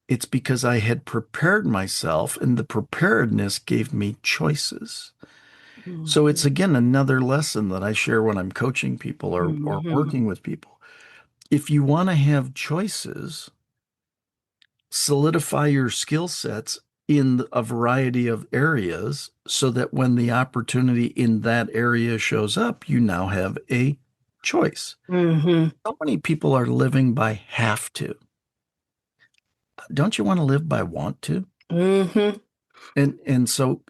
It's because I had prepared myself, and the preparedness gave me choices. So it's mm, again another lesson that I share when I'm coaching people or mm, working with people. If you want to have choices, solidify your skill sets in a variety of areas so that when the opportunity in that area shows up, you now have a choice. mm, So many people are living by have to. Don't you want to live by want to? mm, And so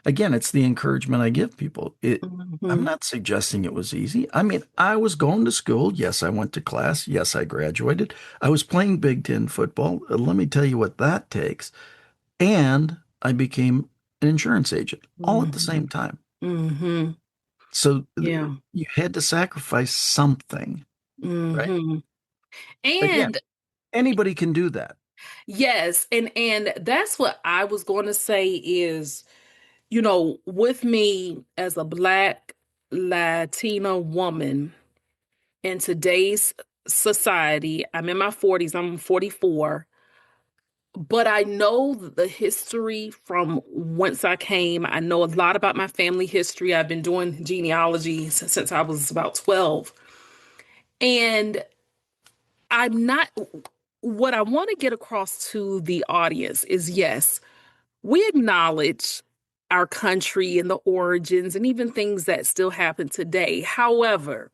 again, it's the encouragement I give people. I'm Hmm. not suggesting it was easy. I mean, I was going to school. Yes, I went to class. Yes, I graduated. I was playing Big Ten football. Let me tell you what that takes. And I became an insurance agent all at the Hmm. same time. Hmm. So Yeah. you had to sacrifice something, right? Hmm. Again, And anybody can do that. yes, and that's what I was going to say is, with me as a Black Latina woman in today's society, I'm in my 40s, I'm 44, but I know the history from whence I came. I know a lot about my family history. I've been doing genealogy since I was about 12. And I'm not, what I want to get across to the audience is yes, we acknowledge our country and the origins and even things that still happen today. However,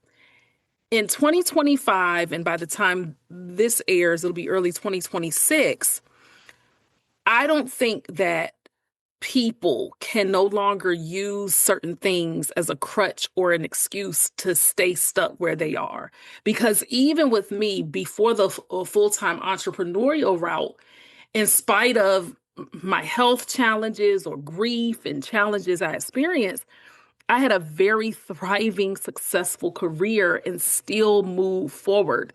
in 2025, and by the time this airs, it'll be early 2026, I don't think that people can no longer use certain things as a crutch or an excuse to stay stuck where they are. Because even with me, before the full time entrepreneurial route, in spite of my health challenges or grief and challenges I experienced, I had a very thriving, successful career and still move forward.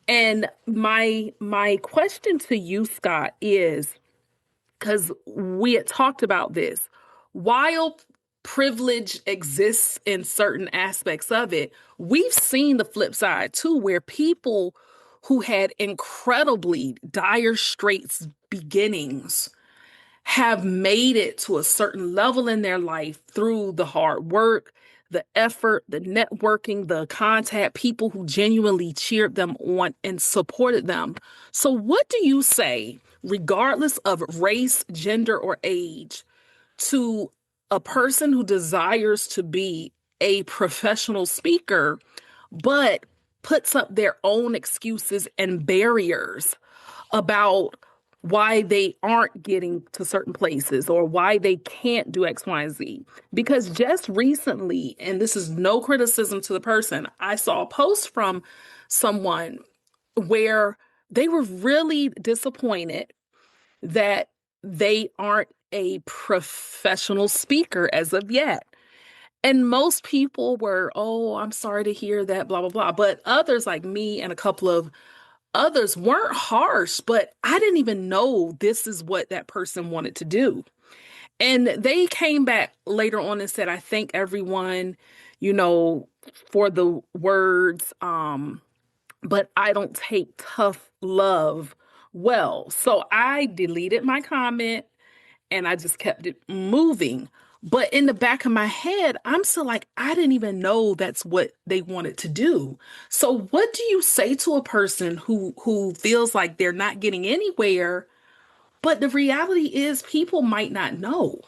And my question to you, Scott, is because we had talked about this. While privilege exists in certain aspects of it, we've seen the flip side too, where people who had incredibly dire straits beginnings have made it to a certain level in their life through the hard work, the effort, the networking, the contact, people who genuinely cheered them on and supported them. So, what do you say, regardless of race, gender, or age, to a person who desires to be a professional speaker, but puts up their own excuses and barriers about why they aren't getting to certain places or why they can't do X, Y, and Z? Because just recently, and this is no criticism to the person, I saw a post from someone where they were really disappointed that they aren't a professional speaker as of yet. And most people were, oh, I'm sorry to hear that, blah, blah, blah. But others, like me and a couple of others, weren't harsh, but I didn't even know this is what that person wanted to do. And they came back later on and said, I thank everyone, you know, for the words, but I don't take tough love well. So I deleted my comment and I just kept it moving. But in the back of my head, I'm still like, I didn't even know that's what they wanted to do. So what do you say to a person who feels like they're not getting anywhere, but the reality is people might not know?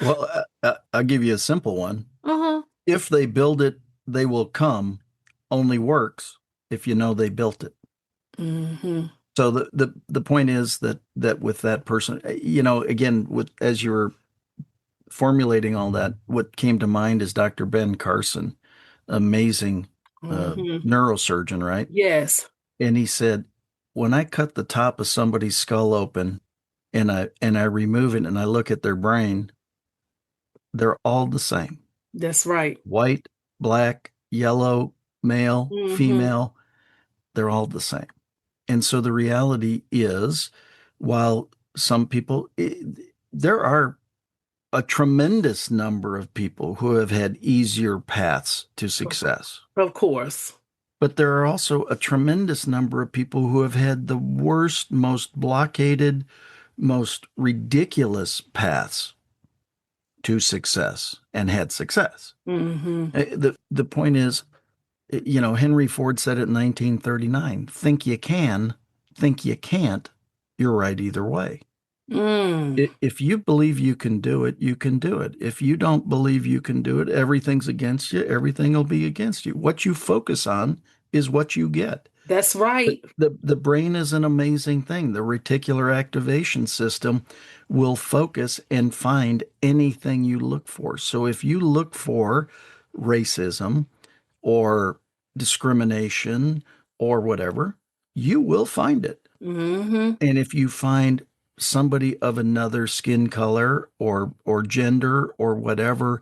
Well, I'll give you a simple one. Uh-huh. If they build it, they will come only works if you know they built it. Mm-hmm. So the point is that with that person, again, with as you were formulating all that, what came to mind is Dr. Ben Carson, amazing Mm-hmm. neurosurgeon, right? Yes, And he said, when I cut the top of somebody's skull open and I remove it and I look at their brain, they're all the same. that's right. White, black, yellow, male, Mm-hmm. female, they're all the same. And so the reality is, while some people, there are a tremendous number of people who have had easier paths to success. Of course. But there are also a tremendous number of people who have had the worst, most blockaded, most ridiculous paths to success and had success. Mm-hmm. The point is, Henry Ford said it in 1939, think you can, think you can't, you're right either way. Mm. If you believe you can do it, you can do it. If you don't believe you can do it, everything's against you, everything will be against you. What you focus on is what you get. That's right. The brain is an amazing thing. The reticular activation system will focus and find anything you look for. So if you look for racism or discrimination or whatever, you will find it. Hmm. And if you find somebody of another skin color or gender or whatever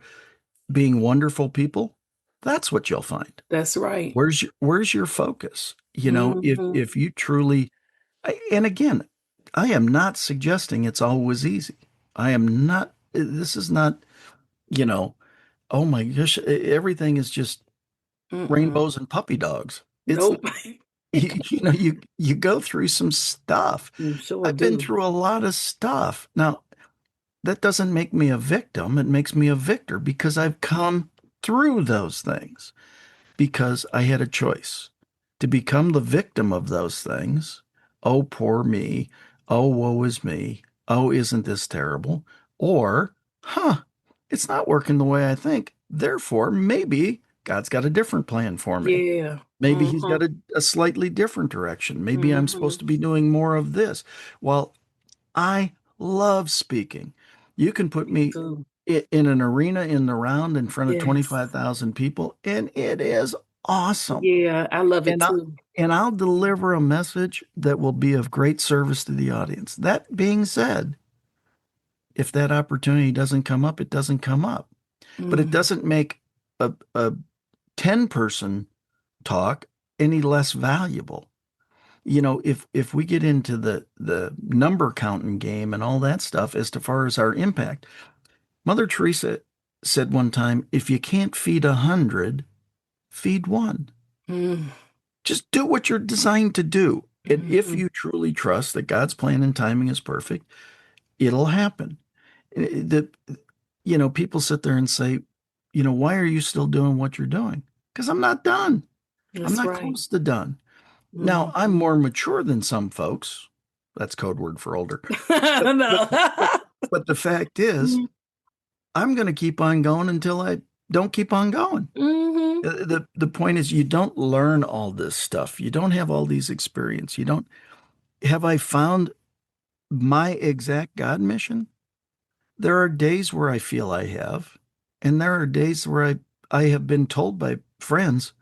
being wonderful people, that's what you'll find. That's right. Where's your focus? Hmm. If you truly and again, I am not suggesting it's always easy. I am not this is not, you know, oh my gosh, everything is just Mm-mm. rainbows and puppy dogs. It's Nope. you go through some stuff. You sure I've been do. through a lot of stuff. Now, that doesn't make me a victim. It makes me a victor because I've come through those things because I had a choice to become the victim of those things. Oh, poor me. Oh, woe is me. Oh, isn't this terrible? Or, it's not working the way I think. Therefore, maybe God's got a different plan for me. Yeah. Maybe he's Hmm. got a slightly different direction. Maybe I'm Hmm. supposed to be doing more of this. Well, I love speaking. You can put Me me too. in an arena in the round in front of Yes. 25,000 people, and it is awesome. Yeah, I love it And I too. and I'll deliver a message that will be of great service to the audience. That being said, if that opportunity doesn't come up, it doesn't come up. But it Mm. doesn't make a 10-person talk any less valuable. If we get into the number counting game and all that stuff as to far as our impact, Mother Teresa said one time, if you can't feed 100, feed one. Mm. Just do what you're designed to do. And if Hmm. you truly trust that God's plan and timing is perfect, it'll happen. The, people sit there and say, why are you still doing what you're doing? Because I'm not done. I'm That's not right. close to done. Now, I'm Hmm. more mature than some folks. That's code word for older. But but No. but but the fact is, I'm going to keep on going until I don't keep on going. Hmm. The point is you don't learn all this stuff. You don't have all these experience. You don't have I found my exact God mission? There are days where I feel I have, and there are days where I have been told by friends,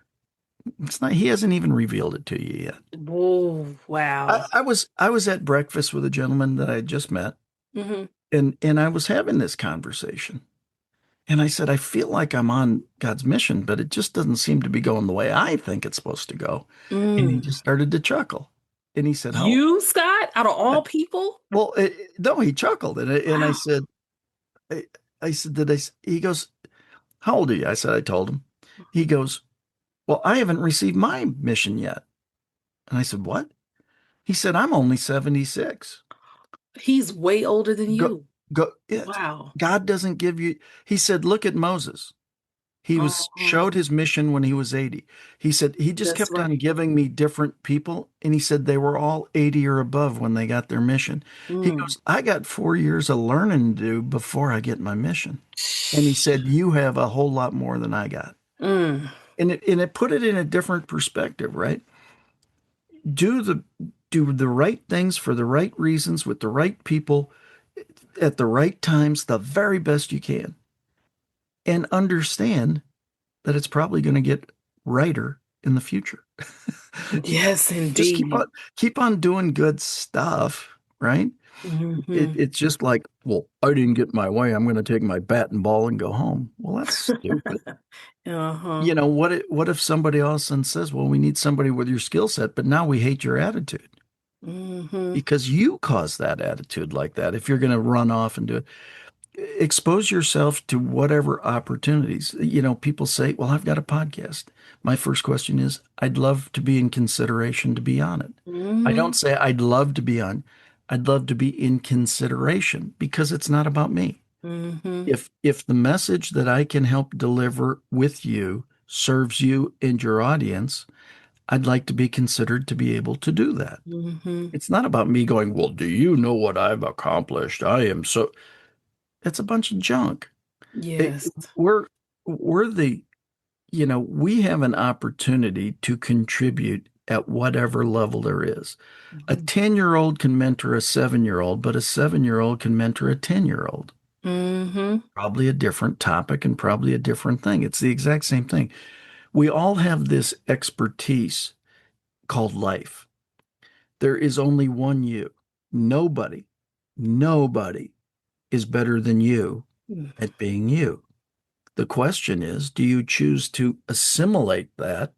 it's not he hasn't even revealed it to you yet. Whoa, I, wow. I was I was at breakfast with a gentleman that I had just met, Hmm. and I was having this conversation. And I said, I feel like I'm on God's mission, but it just doesn't seem to be going the way I think it's supposed to go. And he Mm. just started to chuckle. And he said, How? You, Scott, out of all people? Well, no, he chuckled. And I Wow. said, I, I said, he goes, How old are you? I said, I told him. He goes, Well, I haven't received my mission yet. And I said, What? He said, I'm only 76. He's way older than Go, you. it. Wow. God doesn't give you, he said, Look at Moses. He was Uh-huh. showed his mission when he was 80. He said he just That's kept on right. giving me different people, and he said they were all 80 or above when they got their mission. He Mm. goes, I got 4 years of learning to do before I get my mission. And he said, you have a whole lot more than I got. Mm. And it put it in a different perspective, right? Do the do the right things for the right reasons with the right people at the right times, the very best you can, and understand that it's probably going to get righter in the future. Yes, Just indeed. keep on doing good stuff, right? Hmm. It's just like, well, I didn't get my way. I'm going to take my bat and ball and go home. Well, that's stupid. Uh-huh. What if somebody else then says, well, we need somebody with your skill set, but now we hate your attitude Hmm. because you caused that attitude like that. If you're going to run off and do it, expose yourself to whatever opportunities. People say, well, I've got a podcast. My first question is, I'd love to be in consideration to be on it. I don't Hmm. say I'd love to be on. I'd love to be in consideration because it's not about me. Hmm. If the message that I can help deliver with you serves you and your audience, I'd like to be considered to be able to do that. Hmm. It's not about me going, well, do you know what I've accomplished? I am so, it's a bunch of junk. it, Yes. we're we have an opportunity to contribute at whatever level there is. A Mhm. 10-year-old can mentor a 7-year-old, but a 7-year-old can mentor a 10-year-old. Mhm. Probably a different topic and probably a different thing. It's the exact same thing. We all have this expertise called life. There is only one you. Nobody, nobody is better than you at being you. The question is, do you choose to assimilate that,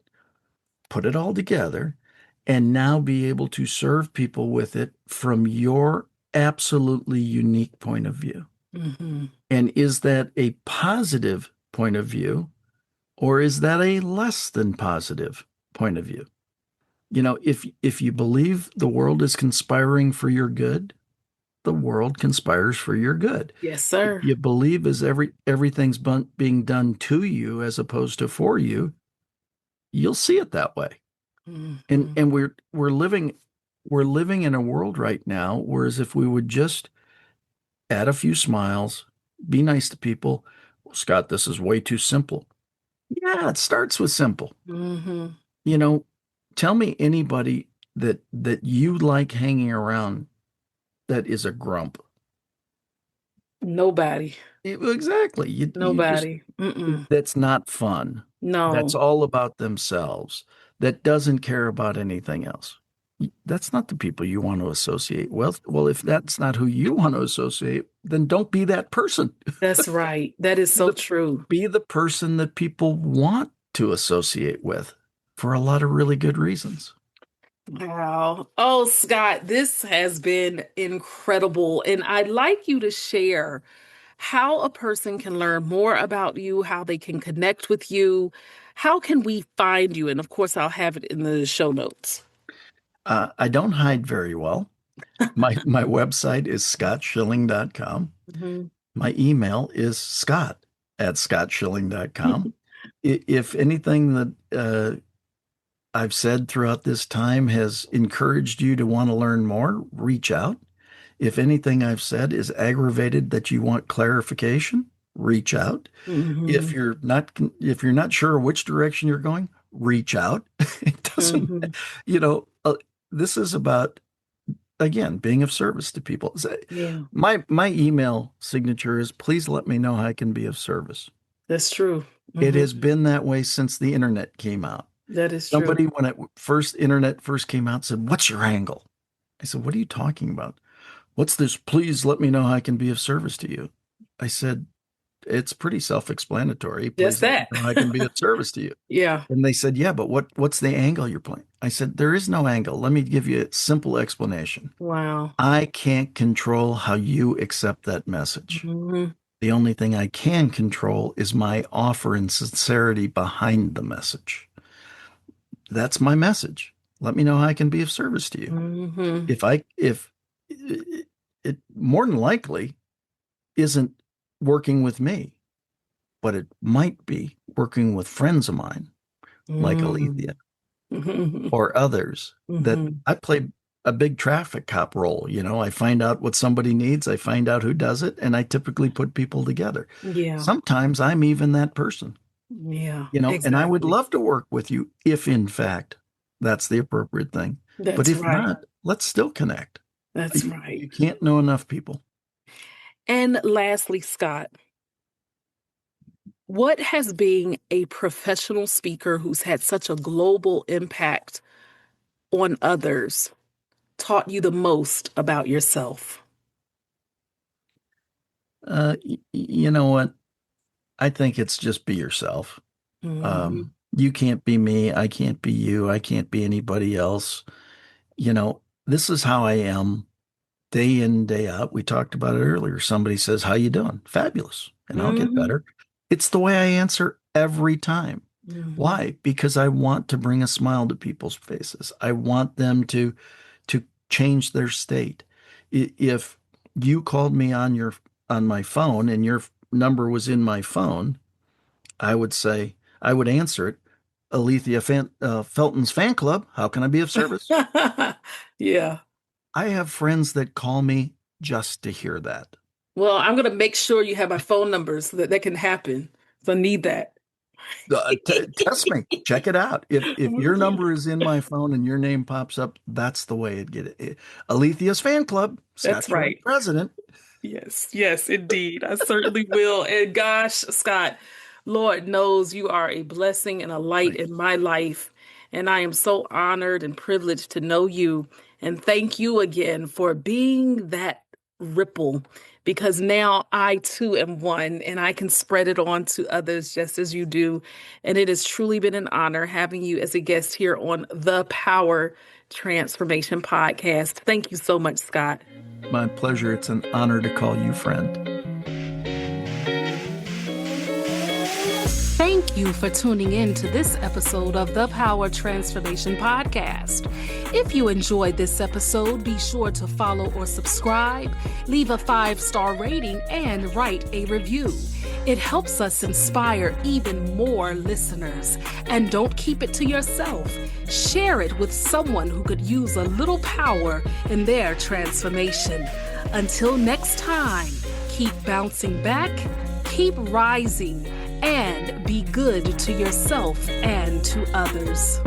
put it all together, and now be able to serve people with it from your absolutely unique point of view? Mhm. And is that a positive point of view, or is that a less than positive point of view? If you believe the world is conspiring for your good, the world conspires for your good. Yes, If sir. you believe is everything's being done to you as opposed to for you, you'll see it that way. And Mhm. and we're living in a world right now, whereas if we would just add a few smiles, be nice to people. Well, Scott, this is way too simple. Yeah, it starts with simple. Mhm. You know, tell me anybody that you like hanging around that is a grump. Nobody. Exactly. You just Nobody. Mm-mm. that's not fun. That's No. all about themselves. That doesn't care about anything else. That's not the people you want to associate with. Well, if that's not who you want to associate, then don't be that person. That's right. That is Be so the true. be the person that people want to associate with for a lot of really good reasons. Wow. Oh, Scott, this has been incredible. And I'd like you to share how a person can learn more about you, how they can connect with you. How can we find you? And of course, I'll have it in the show notes. I don't hide very well. My website is scottschilling.com. Mhm. My email is scott@scottschilling.com. If anything that I've said throughout this time has encouraged you to want to learn more, reach out. If anything I've said is aggravated that you want clarification, reach out. If Mhm. you're not if you're not sure which direction you're going, reach out. It doesn't, Mhm. you know, this is about again being of service to people. Yeah, My email signature is please let me know how I can be of service. that's true. It Mhm. has been that way since the internet came out. That is true. Somebody, when it first internet first came out, said, "What's your angle?" I said, "What are you talking about? What's this? Please let me know how I can be of service to you." I said, "It's pretty self-explanatory. Just Please let me that. know how I can be of service to you." Yeah. And they said, "Yeah, but what's the angle you're playing?" I said, "There is no angle. Let me give you a simple explanation. Wow. I can't control how you accept that message. Mhm. The only thing I can control is my offer and sincerity behind the message. That's my message. Let me know how I can be of service to you. Mhm. If it more than likely isn't working with me, but it might be working with friends of mine like Alethea Mhm. Mhm. or others that Mhm. I play a big traffic cop role. I find out what somebody needs, I find out who does it, and I typically put people together. Yeah. Sometimes I'm even that person, Yeah. and I would Exactly. love to work with you if in fact that's the appropriate thing. But That's if right. not, let's still connect. That's You, right. you can't know enough people. And lastly, Scott, what has being a professional speaker who's had such a global impact on others taught you the most about yourself? You know what? I think it's just be yourself. Mhm. You can't be me. I can't be you. I can't be anybody else. This is how I am day in, day out. We talked about it earlier. Somebody says, "How you doing?" Fabulous. And I'll get Mhm. better. It's the way I answer every time. Mhm. Why? Because I want to bring a smile to people's faces. I want them to change their state. If you called me on my phone and your number was in my phone, I would answer it. Felton's fan club. How can I be of service? Yeah. I have friends that call me just to hear that. Well, I'm gonna make sure you have my phone number so that that can happen. So I need that. Test me. Check it out. If your number is in my phone and your name pops up, that's the way it get it. Alethea's fan club, Scott That's Schilling, right. president. Yes, yes, indeed. I certainly will. And gosh, Scott, Lord knows you are a blessing and a light Thank in my life. And I am so honored and privileged to know you. And thank you again for being that ripple, because now I too am one and I can spread it on to others just as you do. And it has truly been an honor having you as a guest here on the Power Transformation Podcast. Thank you so much, Scott. you. My pleasure. It's an honor to call you friend. Thank you for tuning in to this episode of the Power Transformation Podcast. If you enjoyed this episode, be sure to follow or subscribe, leave a 5-star rating, and write a review. It helps us inspire even more listeners. And don't keep it to yourself. Share it with someone who could use a little power in their transformation. Until next time, keep bouncing back, keep rising, and be good to yourself and to others.